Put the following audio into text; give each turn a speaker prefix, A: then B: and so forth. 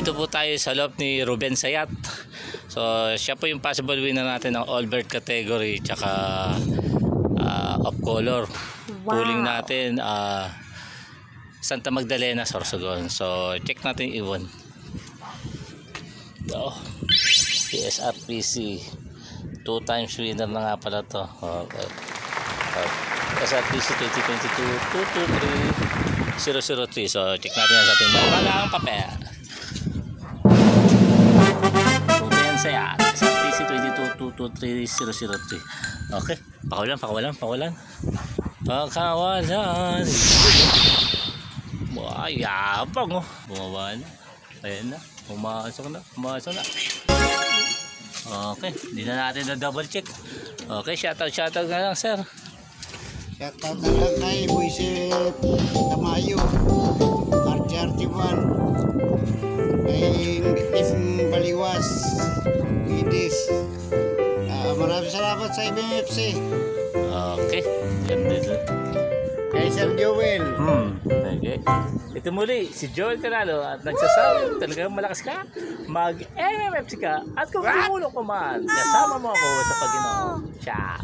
A: Nandito po tayo sa loob ni Ruben Sayat. So siya po yung possible winner natin ng all-bird category tsaka of color.
B: Wow.
A: Pooling natin Santa Magdalena, Sorsogon. So check natin Iwan. Ito, PSRPC 2 times winner na nga pala to. Okay. PSRPC 2022-223-003. So check natin yan sa ating magang papel. Ruben Sayat, PSRPC 2022-223-003. Okay, pakawalan. Pakawalan. Ay, yabang oh. Bumaba na. Ayan na. Pumasok na. Okay, hindi na natin na double check. Okay, shoutout na lang, sir.
C: Shoutout na lang kay Buisip Tamayo, RJ1, kay Tim Baliwas, Idis. Maraming salamat sa MMFC.
A: Okay, ganda dun.
C: Kay Sir Joel.
A: Okay. Ito muli, si Joel Canalo at nagsasabi talagang malakas ka, mag-MMFC ka at kung tumulong ko man, kasama mo ako sa Panginoon. Ciao!